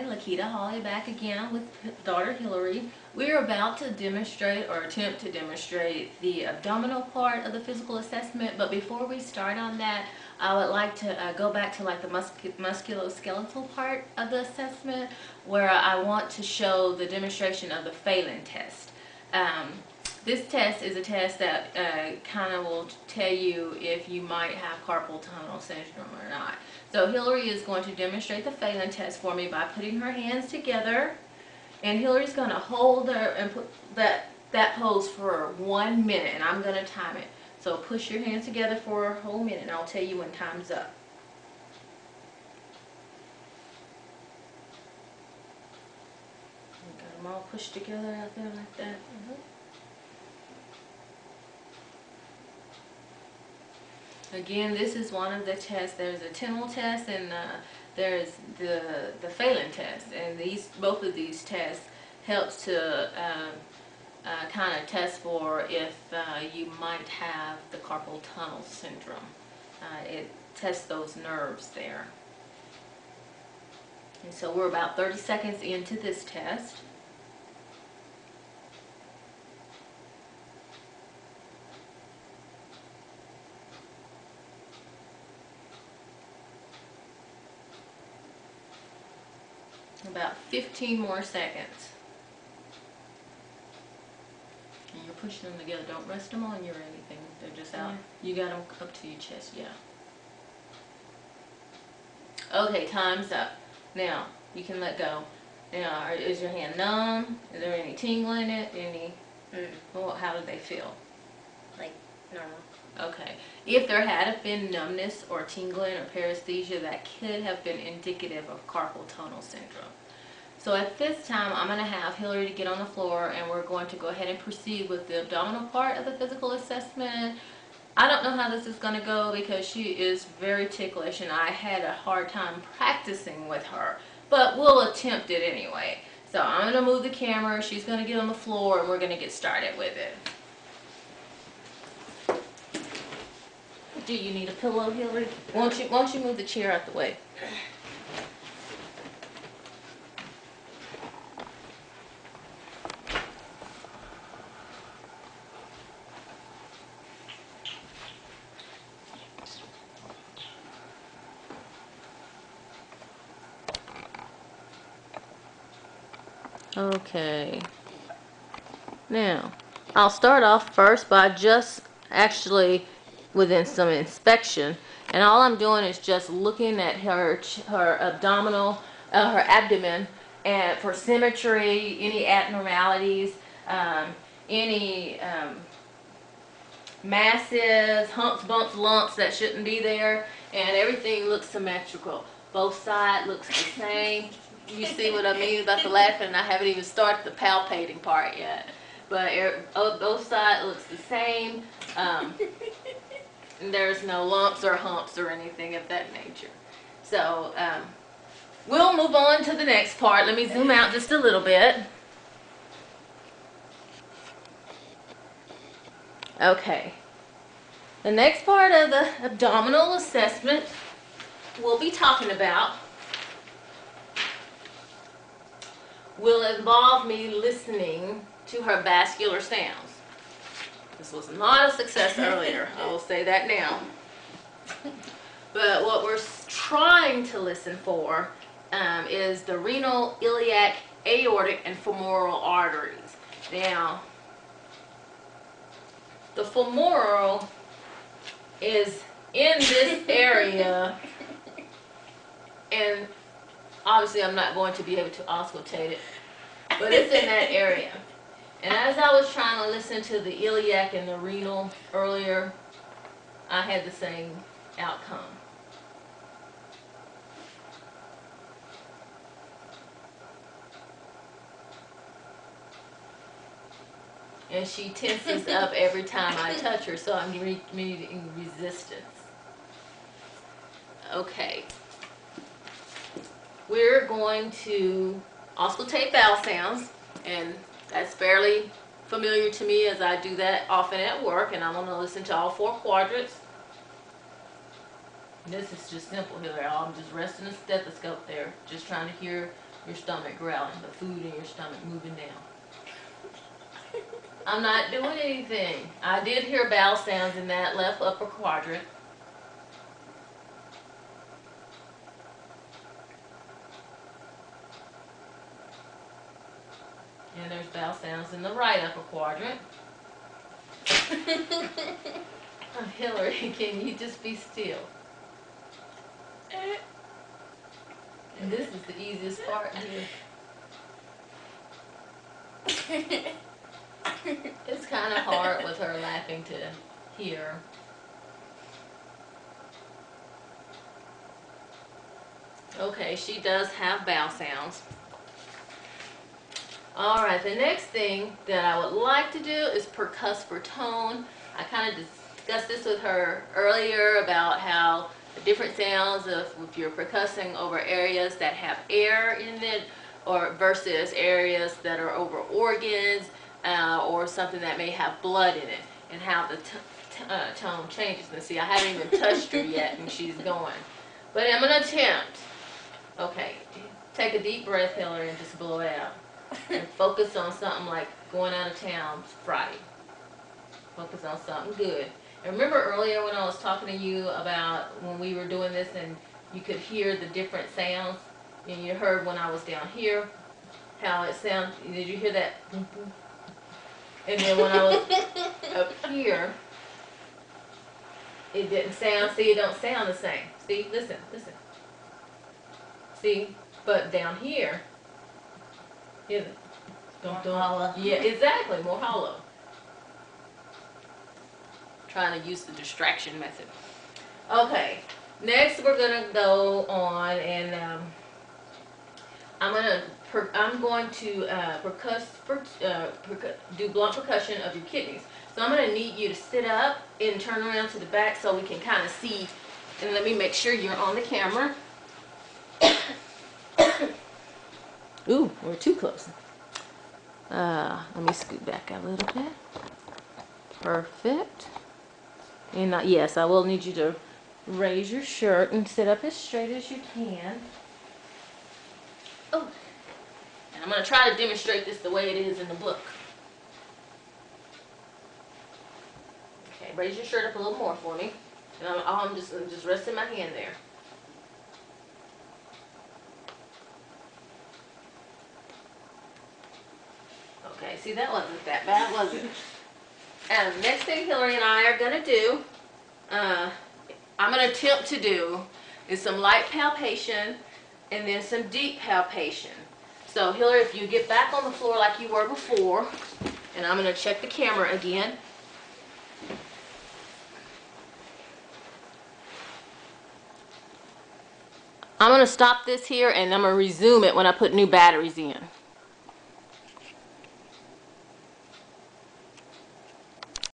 Lakita Holly back again with daughter Hillary. We are about to demonstrate or attempt to demonstrate the abdominal part of the physical assessment, but before we start on that, I would like to go back to like the musculoskeletal part of the assessment, where I want to show the demonstration of the Phelan test. This test is a test that kind of will tell you if you might have carpal tunnel syndrome or not. So Hillary is going to demonstrate the Phelan test for me by putting her hands together, and Hillary's going to hold her and put that pose for 1 minute, and I'm going to time it. So push your hands together for a whole minute, and I'll tell you when time's up. Got them all pushed together out there like that. Again, this is one of the tests. There's a Tyndall test and there's the Phelan test, and both of these tests helps to kind of test for if you might have the carpal tunnel syndrome. It tests those nerves there. And so we're about 30 seconds into this test. About 15 more seconds. And you're pushing them together. Don't rest them on you or anything. They're just out. You got them up to your chest, yeah. Okay, time's up. Now, you can let go. Now, is your hand numb? Is there any tingle in it? Well, how do they feel? Like normal. Okay. If there had been numbness or tingling or paresthesia, that could have been indicative of carpal tunnel syndrome. So at this time, I'm going to have Hillary to get on the floor, and we're going to go ahead and proceed with the abdominal part of the physical assessment. I don't know how this is going to go because she is very ticklish, and I had a hard time practicing with her, but we'll attempt it anyway. So I'm going to move the camera, she's going to get on the floor, and we're going to get started with it. Do you need a pillow, Hillary? Won't you move the chair out the way? Okay. Now, I'll start off first by just actually within some inspection, and all I'm doing is just looking at her abdominal, her abdomen, and for symmetry, any abnormalities, any masses, humps, bumps, lumps that shouldn't be there, and everything looks symmetrical. Both sides looks the same. You see what I mean about the laughing? I haven't even started the palpating part yet, but both sides looks the same. There's no lumps or humps or anything of that nature. So we'll move on to the next part. Let me zoom out just a little bit. Okay. The next part of the abdominal assessment we'll be talking about will involve me listening to her vascular sounds. This was not a success earlier, I will say that now. But what we're trying to listen for is the renal, iliac, aortic, and femoral arteries. Now, the femoral is in this area, and obviously I'm not going to be able to auscultate it, but it's in that area. And as I was trying to listen to the iliac and the renal earlier, I had the same outcome. And she tenses up every time I touch her, so I'm meeting resistance. Okay. We're going to auscultate vowel sounds, and that's fairly familiar to me as I do that often at work, and I'm going to listen to all 4 quadrants. This is just simple here. I'm just resting the stethoscope there, just trying to hear your stomach growling, the food in your stomach moving down. I'm not doing anything. I did hear bowel sounds in that left upper quadrant. And there's bowel sounds in the right upper quadrant. Oh, Hillary, can you just be still? And this is the easiest part here. It's kind of hard with her laughing to hear. Okay, she does have bowel sounds. Alright, the next thing that I would like to do is percuss for tone. I kind of discussed this with her earlier about how the different sounds of if you're percussing over areas that have air in it or versus areas that are over organs or something that may have blood in it, and how the tone changes. And see, I haven't even touched her yet and she's going. But I'm going to attempt. Okay, take a deep breath, Hillary, and just blow it out. And focus on something like going out of town Friday. Focus on something good. And remember earlier when I was talking to you about when we were doing this and you could hear the different sounds? And you heard when I was down here how it sounded. Did you hear that? And then when I was up here, it didn't sound. See, it don't sound the same. See, listen, listen. See, but down here, more hollow. Yeah, exactly, more hollow. Trying to use the distraction method. Okay, next we're gonna go on and I'm going to do blunt percussion of your kidneys. So I'm gonna need you to sit up and turn around to the back so we can kind of see. And let me make sure you're on the camera. Ooh, we're too close. Let me scoot back a little bit. Perfect. And yes, I will need you to raise your shirt and sit up as straight as you can. Oh, and I'm going to try to demonstrate this the way it is in the book. Okay, raise your shirt up a little more for me. And I'm just resting my hand there. Okay, see, that wasn't that bad, was it? And the next thing Hillary and I are going to do, I'm going to attempt to do, is some light palpation and then some deep palpation. So Hillary, if you get back on the floor like you were before, and I'm going to check the camera again. I'm going to stop this here and I'm going to resume it when I put new batteries in.